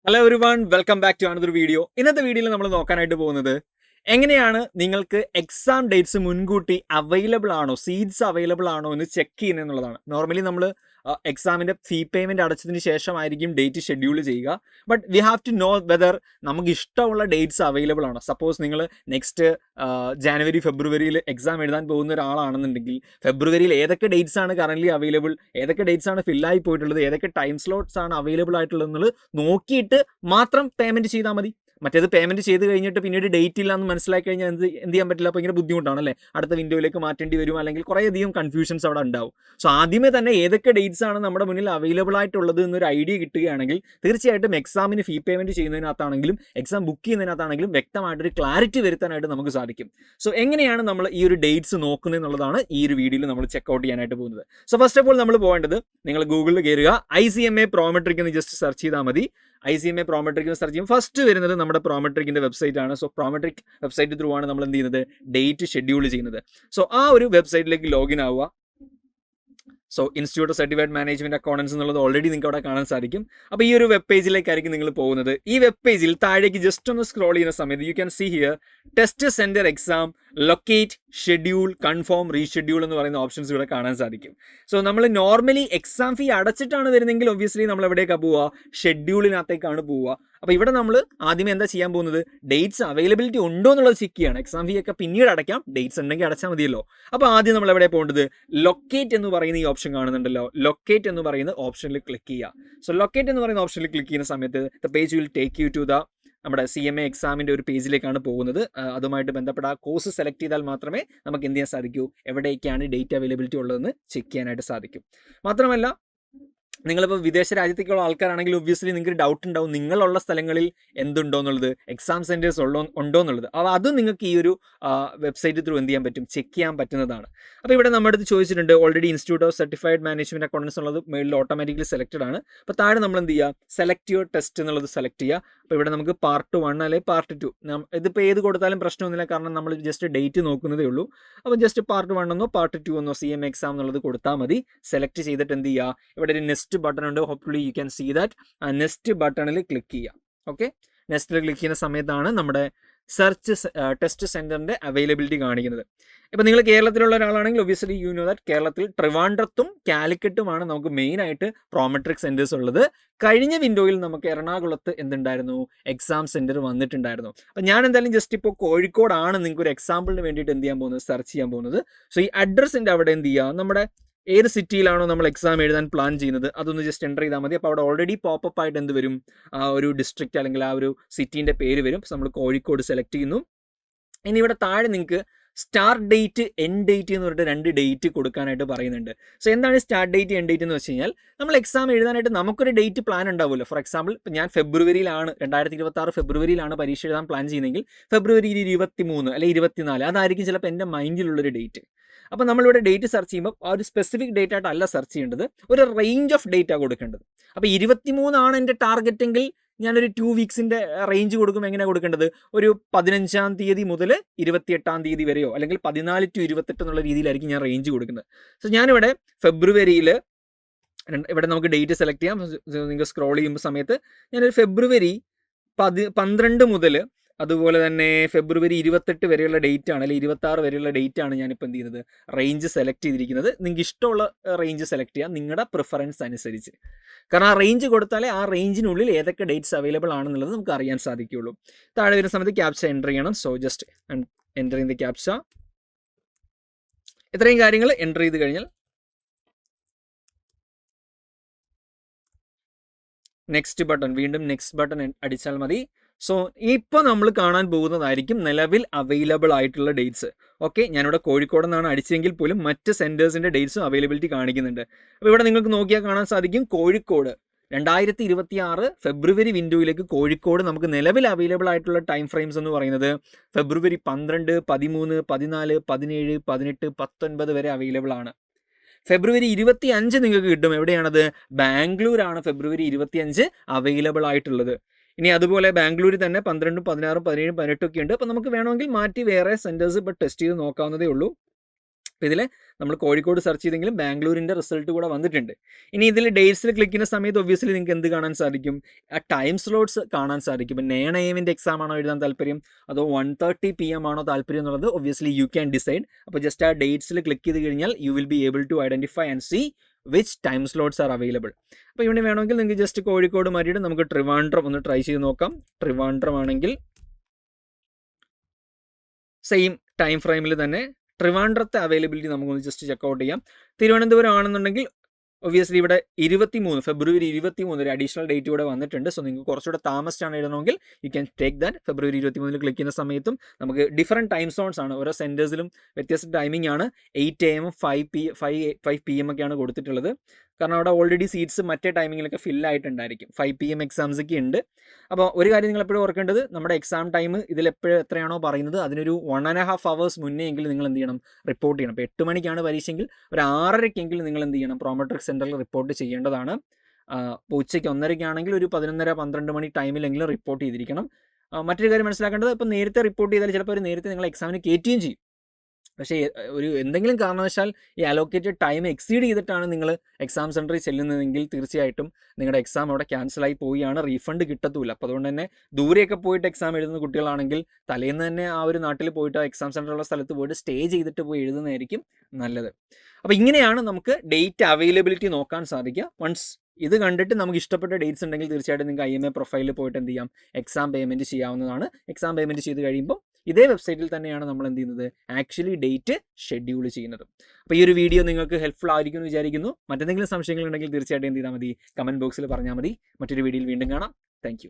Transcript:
Hello everyone, welcome back to another video. ഇന്നത്തെ വീഡിയോയിൽ നമ്മൾ നോക്കാനായിട്ട് പോകുന്നത് എങ്ങനെയാണ് നിങ്ങൾക്ക് എക്സാം ഡേറ്റ്സ് മുൻകൂട്ടി അവൈലബിൾ ആണോ, സീറ്റ്സ് അവൈലബിൾ ആണോ എന്ന് ചെക്ക് ചെയ്യുന്നത് എന്നുള്ളതാണ്. നോർമലി നമ്മൾ എക്സാമിൻ്റെ ഫീ പേയ്മെൻറ്റ് അടച്ചതിന് ശേഷമായിരിക്കും ഡേറ്റ് ഷെഡ്യൂൾ ചെയ്യുക. But we have to know whether നമുക്ക് ഇഷ്ടമുള്ള ഡേറ്റ്സ് അവൈലബിൾ ആണോ. സപ്പോസ് നിങ്ങൾ നെക്സ്റ്റ് ജാനുവരി ഫെബ്രുവരിയിൽ എക്സാം എഴുതാൻ പോകുന്ന ഒരാളാണെന്നുണ്ടെങ്കിൽ ഫെബ്രുവരിയിൽ ഏതൊക്കെ ഡേറ്റ്സ് ആണ് കറൻ്റ്ലി അവൈലബിൾ, ഏതൊക്കെ ഡേറ്റ്സ് ആണ് ഫില്ലായി പോയിട്ടുള്ളത്, ഏതൊക്കെ ടൈം സ്ലോട്ട്സ് ആണ് അവൈലബിൾ ആയിട്ടുള്ളതെന്നുള്ളത് നോക്കിയിട്ട് മാത്രം പേയ്മെൻറ്റ് ചെയ്താൽ മതി. മറ്റേത് പേയ്മെൻറ്റ് ചെയ്ത് കഴിഞ്ഞിട്ട് പിന്നീട് ഡേറ്റ് ഇല്ല എന്ന് മനസ്സിലാക്കി കഴിഞ്ഞാൽ എന്ത് ചെയ്യാൻ പറ്റില്ല. അപ്പോൾ ഇങ്ങനെ ബുദ്ധിമുട്ടാണല്ലേ, അടുത്ത വിൻഡോയിലേക്ക് മാറ്റേണ്ടി വരും, അല്ലെങ്കിൽ കുറേയധികം കൺഫ്യൂഷൻസ് അവിടെ ഉണ്ടാവും. സോ ആദ്യമേ തന്നെ ഏതൊക്കെ ഡേറ്റ്സ് ആണ് നമ്മുടെ മുന്നിൽ അവൈലബിൾ ആയിട്ടുള്ളത് എന്നൊരു ഐഡിയ കിട്ടുകയാണെങ്കിൽ തീർച്ചയായിട്ടും എക്സാമിന് ഫീ പേയ്മെൻറ്റ് ചെയ്യുന്നതിനകത്താണെങ്കിലും എക്സാം ബുക്ക് ചെയ്യുന്നതിനകത്താണെങ്കിലും വ്യക്തമായിട്ടൊരു ക്ലാരിറ്റി വരുത്താനായിട്ട് നമുക്ക് സാധിക്കും. സോ എങ്ങനെയാണ് നമ്മൾ ഈ ഒരു ഡേറ്റ്സ് നോക്കുന്നത് എന്നുള്ളതാണ് ഈ ഒരു വീഡിയോയിൽ നമ്മൾ ചെക്കൗട്ട് ചെയ്യാനായിട്ട് പോകുന്നത്. സോ ഫസ്റ്റ് ഓഫ് ഓൾ നമ്മൾ പോകേണ്ടത്, നിങ്ങൾ ഗൂഗിളിൽ കയറുക, ICMA പ്രോമെട്രിക് എന്ന് ജസ്റ്റ് സെർച്ച് ചെയ്താൽ മതി. ICMA പ്രോമെട്രിക് സെർച്ച് ചെയ്യും. ഫസ്റ്റ് വരുന്നത് നമ്മുടെ പ്രോമെട്രിക്കിൻ്റെ വെബ്സൈറ്റ് ആണ്. സോ പ്രോമെട്രിക് വെബ്സൈറ്റ് ത്രൂ ആണ് നമ്മൾ എന്ത് ചെയ്യുന്നത്, ഡേറ്റ് ഷെഡ്യൂൾ ചെയ്യുന്നത്. സോ ആ ഒരു വെബ്സൈറ്റിലേക്ക് ലോഗിൻ ആവുക. So institute of certified management accountants എന്നുള്ളത് ഓൾറെഡി നിങ്ങൾക്ക് അവിടെ കാണാൻ സാധിക്കും. അപ്പോൾ ഈ ഒരു വെബ് പേജിലേക്കായിരിക്കും നിങ്ങൾ പോകുന്നത്. ഈ വെബ് പേജിൽ താഴേക്ക് ജസ്റ്റ് ഒന്ന് സ്ക്രോൾ ചെയ്യുന്ന സമയത്ത് you can see here test centre exam, locate, schedule, confirm, reschedule എന്ന് പറയുന്ന ഓപ്ഷൻസ് ഇവിടെ കാണാൻ സാധിക്കും. സോ നമ്മൾ നോർമലി എക്സാം ഫീ അടച്ചിട്ടാണ് വരുന്നതെങ്കിൽ ഒബ്വിയസ്ലി നമ്മൾ എവിടേക്കാണ് പോവുക, ഷെഡ്യൂളിനകത്തേക്കാണ് പോവുക. അപ്പോൾ ഇവിടെ നമ്മൾ ആദ്യമേ എന്താ ചെയ്യാൻ പോകുന്നത്, ഡേറ്റ്സ് അവൈലബിലിറ്റി ഉണ്ടോ എന്നുള്ളത് ചെക്ക് ചെയ്യാണ്. എക്സാം ഫീ ഒക്കെ പിന്നീട് അടയ്ക്കാം, ഡേറ്റ്സ് ഉണ്ടെങ്കിൽ അടച്ചാൽ മതിയല്ലോ. അപ്പോൾ ആദ്യം നമ്മൾ എവിടെ പോകേണ്ടത്, ലൊക്കേറ്റ് എന്ന് പറയുന്ന ഈ ഓപ്ഷൻ കാണുന്നുണ്ടല്ലോ, ലൊക്കേറ്റ് എന്ന് പറയുന്ന ഓപ്ഷനിൽ ക്ലിക്ക് ചെയ്യുക. സോ ലൊക്കേറ്റ് എന്ന് പറയുന്ന ഓപ്ഷനിൽ ക്ലിക്ക് ചെയ്യുന്ന സമയത്ത് the page will take you to the നമ്മുടെ CMA എക്സാമിൻ്റെ ഒരു പേജിലേക്കാണ് പോകുന്നത്. അതുമായിട്ട് ബന്ധപ്പെട്ട ആ കോഴ്സ് സെലക്ട് ചെയ്താൽ മാത്രമേ നമുക്ക് എന്ത് ചെയ്യാൻ സാധിക്കൂ, എവിടേക്കാണ് ഡേറ്റ് അവൈലബിലിറ്റി ഉള്ളതെന്ന് ചെക്ക് ചെയ്യാനായിട്ട് സാധിക്കും. മാത്രമല്ല നിങ്ങളിപ്പോൾ വിദേശ രാജ്യത്തേക്കുള്ള ആൾക്കാരാണെങ്കിൽ ഒബ്വിയസ്ലി നിങ്ങൾക്ക് ഡൗട്ട് ഉണ്ടാവും, നിങ്ങളുള്ള സ്ഥലങ്ങളിൽ എന്തുണ്ടോ എന്നുള്ളത്, എക്സാം സെൻറ്റേഴ്സ് ഉണ്ടോ എന്നുള്ളത്. അപ്പോൾ അതും നിങ്ങൾക്ക് ഈ ഒരു വെബ്സൈറ്റ് ത്രൂ എന്ത് ചെയ്യാൻ പറ്റും, ചെക്ക് ചെയ്യാൻ പറ്റുന്നതാണ്. അപ്പോൾ ഇവിടെ നമ്മുടെ അടുത്ത് ചോദിച്ചിട്ടുണ്ട് already institute of certified management accountants ഉള്ളത് മേളിൽ ഓട്ടോമാറ്റിക്കലി സെലക്റ്റഡ് ആണ്. അപ്പോൾ താഴെ നമ്മൾ എന്ത് ചെയ്യുക, സെലക്ട് യുവർ ടെസ്റ്റ് എന്നുള്ളത് സെലക്ട് ചെയ്യുക. അപ്പോൾ ഇവിടെ നമുക്ക് പാർട്ട് 1 അല്ലെങ്കിൽ പാർട്ട് 2, ഇതിപ്പോൾ ഏത് കൊടുത്താലും പ്രശ്നമൊന്നുമില്ല, കാരണം നമ്മൾ ജസ്റ്റ് ഡേറ്റ് നോക്കുന്നതേ ഉള്ളൂ. അപ്പോൾ ജസ്റ്റ് പാർട്ട് 1 എന്നോ പാർട്ട് 2 എന്നോ CMA എക്സാം എന്നുള്ളത് കൊടുത്താൽ മതി. സെലക്ട് ചെയ്തിട്ട് എന്ത് ചെയ്യുക, ഇവിടെ ഒരു നെക്സ്റ്റ് ബട്ടൺ ഉണ്ട്, hopefully you can see that. ആ നെക്സ്റ്റ് ബട്ടണിൽ ക്ലിക്ക് ചെയ്യുക. ഓക്കെ, നെക്സ്റ്റിൽ ക്ലിക്ക് ചെയ്യുന്ന സമയത്താണ് നമ്മുടെ സെർച്ച് ടെസ്റ്റ് സെൻറ്ററിൻ്റെ അവൈലബിലിറ്റി കാണിക്കുന്നത്. ഇപ്പോൾ നിങ്ങൾ കേരളത്തിലുള്ള ഒരാളാണെങ്കിൽ ഒബ്വിയസ്ലി യു നോ ദാറ്റ് കേരളത്തിൽ ട്രിവാൻഡ്രത്തും കാലിക്കറ്റുമാണ് നമുക്ക് മെയിനായിട്ട് പ്രോമെട്രിക് സെൻറ്റേഴ്സ് ഉള്ളത്. കഴിഞ്ഞ വിൻഡോയിൽ നമുക്ക് എറണാകുളത്ത് എന്തുണ്ടായിരുന്നു, എക്സാം സെൻറ്റർ വന്നിട്ടുണ്ടായിരുന്നു. അപ്പോൾ ഞാൻ എന്തായാലും ജസ്റ്റ് ഇപ്പോൾ കോഴിക്കോടാണ് നിങ്ങൾക്ക് ഒരു എക്സാമ്പിളിന് വേണ്ടിയിട്ട് എന്ത് ചെയ്യാൻ പോകുന്നത്, സെർച്ച് ചെയ്യാൻ പോകുന്നത്. സോ ഈ അഡ്രസ്സിൻ്റെ അവിടെ എന്ത് ചെയ്യുക, നമ്മുടെ ഏത് സിറ്റിയിലാണോ നമ്മൾ എക്സാം എഴുതാൻ പ്ലാൻ ചെയ്യുന്നത് അതൊന്ന് ജസ്റ്റ് എൻ്റർ ചെയ്താൽ മതി. അപ്പോൾ അവിടെ ഓൾറെഡി പോപ്പപ്പ് ആയിട്ട് എന്ത് വരും, ആ ഒരു ഡിസ്ട്രിക്റ്റ് അല്ലെങ്കിൽ ആ ഒരു സിറ്റീൻ്റെ പേര് വരും. നമ്മൾ കോഴിക്കോട് സെലക്ട് ചെയ്യുന്നു. ഇനി ഇവിടെ താഴെ നിങ്ങൾക്ക് സ്റ്റാർട്ട് ഡേറ്റ്, എൻഡ് ഡേറ്റ് എന്ന് പറഞ്ഞിട്ട് 2 ഡേറ്റ് കൊടുക്കാനായിട്ട് പറയുന്നുണ്ട്. സോ എന്താണ് സ്റ്റാർട്ട് ഡേറ്റ്, എൻഡ് ഡേറ്റ് എന്ന് വെച്ച് കഴിഞ്ഞാൽ നമ്മൾ എക്സാം എഴുതാനായിട്ട് നമുക്കൊരു ഡേറ്റ് പ്ലാൻ ഉണ്ടാവുമല്ലോ. ഫോർ എക്സാമ്പിൾ ഇപ്പം ഞാൻ 2026 ഫെബ്രുവരിയിലാണ് പരീക്ഷ എഴുതാൻ പ്ലാൻ ചെയ്യുന്നതെങ്കിൽ ഫെബ്രുവരി 23 അല്ലെങ്കിൽ 24 അതായിരിക്കും ചിലപ്പോൾ എൻ്റെ മൈൻഡിലുള്ളൊരു ഡേറ്റ്. അപ്പോൾ നമ്മളിവിടെ ഡേറ്റ് സെർച്ച് ചെയ്യുമ്പോൾ ആ ഒരു സ്പെസിഫിക് ഡേറ്റ് ആയിട്ടല്ല സെർച്ച് ചെയ്യേണ്ടത്, ഒരു റേഞ്ച് ഓഫ് ഡേറ്റ് ആണ് കൊടുക്കേണ്ടത്. അപ്പോൾ 23 എൻ്റെ ടാർഗറ്റ് എങ്കിൽ ഞാനൊരു 2 വീക്സിൻ്റെ റേഞ്ച് കൊടുക്കും. എങ്ങനെയാണ് കൊടുക്കേണ്ടത്, ഒരു 15-ാം തീയതി മുതൽ 28-ാം തീയതി വരെയോ അല്ലെങ്കിൽ 14 to 28 എന്നുള്ള രീതിയിലായിരിക്കും ഞാൻ റേഞ്ച് കൊടുക്കുന്നത്. സോ ഞാനിവിടെ ഫെബ്രുവരിയിൽ, ഇവിടെ നമുക്ക് ഡേറ്റ് സെലക്ട് ചെയ്യാം. നിങ്ങൾ സ്ക്രോൾ ചെയ്യുമ്പോൾ സമയത്ത് ഞാനൊരു ഫെബ്രുവരി 12 മുതൽ അതുപോലെ തന്നെ ഫെബ്രുവരി 28 വരെയുള്ള ഡേറ്റ് ആണ്, അല്ലെങ്കിൽ 26 വരെയുള്ള ഡേറ്റ് ആണ് ഞാനിപ്പോൾ എന്ത് ചെയ്യുന്നത്, റേഞ്ച് സെലക്ട് ചെയ്തിരിക്കുന്നത്. നിങ്ങൾക്ക് ഇഷ്ടമുള്ള റേഞ്ച് സെലക്ട് ചെയ്യാം നിങ്ങളുടെ പ്രിഫറൻസ് അനുസരിച്ച്. കാരണം ആ റേഞ്ച് കൊടുത്താലേ ആ റേഞ്ചിനുള്ളിൽ ഏതൊക്കെ ഡേറ്റ്സ് അവൈലബിൾ ആണെന്നുള്ളത് നമുക്ക് അറിയാൻ സാധിക്കുകയുള്ളൂ. താഴെ വരുന്ന സമയത്ത് ക്യാപ്ച എൻ്റർ ചെയ്യണം. സോ ജസ്റ്റ് എൻ്റർ ചെയ്യുന്ന ക്യാപ്ച. ഇത്രയും കാര്യങ്ങൾ എൻ്റർ ചെയ്ത് കഴിഞ്ഞാൽ നെക്സ്റ്റ് ബട്ടൺ, വീണ്ടും നെക്സ്റ്റ് ബട്ടൺ അടിച്ചാൽ മതി. സോ ഇപ്പോൾ നമ്മൾ കാണാൻ പോകുന്നതായിരിക്കും നിലവിൽ അവൈലബിൾ ആയിട്ടുള്ള ഡേറ്റ്സ്. ഓക്കെ, ഞാനിവിടെ കോഴിക്കോട് നിന്നാണ് അടിച്ചെങ്കിൽ പോലും മറ്റ് സെൻറ്റേഴ്സിൻ്റെ ഡേറ്റ്സും അവൈലബിലിറ്റി കാണിക്കുന്നുണ്ട്. അപ്പോൾ ഇവിടെ നിങ്ങൾക്ക് നോക്കിയാൽ കാണാൻ സാധിക്കും കോഴിക്കോട് 2026 ഫെബ്രുവരി വിൻഡോയിലേക്ക് കോഴിക്കോട് നമുക്ക് നിലവിൽ അവൈലബിൾ ആയിട്ടുള്ള ടൈം ഫ്രെയിംസ് എന്ന് പറയുന്നത് ഫെബ്രുവരി 12, 13, 14, 17, 18, 19 വരെ അവൈലബിൾ ആണ്. ഫെബ്രുവരി 25 നിങ്ങൾക്ക് കിട്ടും. എവിടെയാണത്, ബാംഗ്ലൂരാണ് ഫെബ്രുവരി 25 അവൈലബിൾ ആയിട്ടുള്ളത്. ഇനി അതുപോലെ ബാംഗ്ലൂരിൽ തന്നെ 12, 16, 17, 18 ഒക്കെ ഉണ്ട്. അപ്പോൾ നമുക്ക് വേണമെങ്കിൽ മാറ്റി വേറെ സെൻറ്റേഴ്സ് ഇപ്പോൾ ടെസ്റ്റ് ചെയ്ത് നോക്കാവുന്നതേ ഉള്ളൂ. അപ്പോൾ ഇതിൽ നമ്മൾ കോഴിക്കോട് സെർച്ച് ചെയ്തെങ്കിലും ബാംഗ്ലൂരിൻ്റെ റിസൾട്ട് കൂടെ വന്നിട്ടുണ്ട്. ഇനി ഇതിൽ ഡേറ്റ്സിൽ ക്ലിക്ക് ചെയ്യുന്ന സമയത്ത് ഒബ്വിയസ്ലി നിങ്ങൾക്ക് എന്ത് കാണാൻ സാധിക്കും? ആ ടൈം സ്ലോട്ട്സ് കാണാൻ സാധിക്കും. ഇപ്പോൾ 9 AM എക്സാം ആണോ എഴുതാൻ താല്പര്യം, അതോ 1:30 PM ആണോ താല്പര്യം എന്നുള്ളത് ഒബ്വിയസ്ലി യു ക്യാൻ ഡിസൈഡ്. അപ്പോൾ ജസ്റ്റ് ആ ഡേറ്റ്സിൽ ക്ലിക്ക് ചെയ്ത് കഴിഞ്ഞാൽ you will be able to identify and see which time slots are available. അപ്പോൾ ഇവിടെ വേണമെങ്കിൽ നിങ്ങൾക്ക് ജസ്റ്റ് കോഴിക്കോട് മാറ്റിയിട്ട് നമുക്ക് ട്രിവാൻഡ്രം ഒന്ന് ട്രൈ ചെയ്ത് നോക്കാം. ട്രിവാൻഡ്രം ആണെങ്കിൽ സെയിം ടൈം ഫ്രെയിമിൽ തന്നെ ട്രിവാൻഡ്രത്തെ അവൈലബിലിറ്റി നമുക്കൊന്ന് ജസ്റ്റ് ചെക്കൗട്ട് ചെയ്യാം. തിരുവനന്തപുരം ആണെന്നുണ്ടെങ്കിൽ ഒബ്വിയസ്ലി ഇവിടെ 23 ഫെബ്രുവരി 23 ഒരു അഡീഷണൽ ഡേറ്റ് കൂടെ വന്നിട്ടുണ്ട്. സോ നിങ്ങൾക്ക് കുറച്ചുകൂടെ താമസിച്ചാണ് എഴുതണമെങ്കിൽ you can take that. February 23 click ചെയ്യുന്ന സമയത്തും നമുക്ക് ഡിഫറൻറ്റ് ടൈം സോൺസ് ആണ്, ഓരോ സെൻറ്റേഴ്സിലും വ്യത്യസ്ത ടൈമിംഗ് ആണ്. 8 AM 5 PM ഒക്കെയാണ് കൊടുത്തിട്ടുള്ളത്. കാരണം അവിടെ ഓൾറെഡി സീറ്റ്സ് മറ്റേ ടൈമിങ്ങിലൊക്കെ ഫില്ലായിട്ടുണ്ടായിരിക്കും. 5 PM എക്സാംസൊക്കെ ഉണ്ട്. അപ്പോൾ ഒരു കാര്യം നിങ്ങൾ എപ്പോഴും ഓർക്കേണ്ടത്, നമ്മുടെ എക്സാം ടൈം ഇതിലെപ്പോഴും എത്രയാണോ പറയുന്നത് അതിനൊരു 1.5 hours മുന്നേ എങ്കിലും നിങ്ങൾ എന്ത് ചെയ്യണം, റിപ്പോർട്ട് ചെയ്യണം. ഇപ്പോൾ 8 മണിക്കാണ് പരീക്ഷയെങ്കിൽ ഒരു 6:30 നിങ്ങൾ എന്ത് ചെയ്യണം, പ്രോമെട്രിക് സെൻറ്ററിൽ റിപ്പോർട്ട് ചെയ്യേണ്ടതാണ്. ഉച്ചയ്ക്ക് 1:30 ഒരു 11-12 മണി ടൈമിലെങ്കിലും റിപ്പോർട്ട് ചെയ്തിരിക്കണം. മറ്റൊരു കാര്യം മനസ്സിലാക്കേണ്ടത്, ഇപ്പോൾ നേരത്തെ റിപ്പോർട്ട് ചെയ്താൽ ചിലപ്പോൾ ഒരു നേരത്തെ നിങ്ങൾ എക്സാമിന് കയറ്റുകയും ചെയ്യും. പക്ഷേ ഒരു എന്തെങ്കിലും കാരണവശാൽ ഈ അലോക്കേറ്റഡ് ടൈം എക്സീഡ് ചെയ്തിട്ടാണ് നിങ്ങൾ എക്സാം സെൻറ്ററിൽ ചെല്ലുന്നതെങ്കിൽ തീർച്ചയായിട്ടും നിങ്ങളുടെ എക്സാം അവിടെ ക്യാൻസലായി പോവുകയാണ്, റീഫണ്ട് കിട്ടത്തുമില്ല. അപ്പോൾ അതുകൊണ്ട് തന്നെ ദൂരെയൊക്കെ പോയിട്ട് എക്സാം എഴുതുന്ന കുട്ടികളാണെങ്കിൽ തലേന്ന് തന്നെ ആ ഒരു നാട്ടിൽ പോയിട്ട് ആ എക്സാം സെൻറ്ററുള്ള സ്ഥലത്ത് പോയിട്ട് സ്റ്റേ ചെയ്തിട്ട് പോയി എഴുതുന്നതായിരിക്കും നല്ലത്. അപ്പോൾ ഇങ്ങനെയാണ് നമുക്ക് ഡേറ്റ് അവൈലബിലിറ്റി നോക്കാൻ സാധിക്കുക. വൺസ് ഇത് കണ്ടിട്ട് നമുക്ക് ഇഷ്ടപ്പെട്ട ഡേറ്റ്സ് ഉണ്ടെങ്കിൽ തീർച്ചയായിട്ടും നിങ്ങൾക്ക് IMA പ്രൊഫൈലിൽ പോയിട്ട് എന്ത് ചെയ്യാം, എക്സാം പേയ്മെൻറ്റ് ചെയ്യാവുന്നതാണ്. എക്സാം പേയ്മെൻറ്റ് ചെയ്ത് കഴിയുമ്പോൾ ഇതേ വെബ്സൈറ്റിൽ തന്നെയാണ് നമ്മൾ എന്ത് ചെയ്യുന്നത്, ആക്ച്വലി ഡേറ്റ് ഷെഡ്യൂൾ ചെയ്യുന്നത്. അപ്പോൾ ഈ ഒരു വീഡിയോ നിങ്ങൾക്ക് ഹെൽപ്ഫുൾ ആയിരിക്കും എന്ന് വിചാരിക്കുന്നു. മറ്റെന്തെങ്കിലും സംശയങ്ങളുണ്ടെങ്കിൽ തീർച്ചയായിട്ടും എന്ത് ചെയ്താൽ മതി, കമൻറ്റ് ബോക്സിൽ പറഞ്ഞാൽ മതി. മറ്റൊരു വീഡിയോയിൽ വീണ്ടും കാണാം. താങ്ക്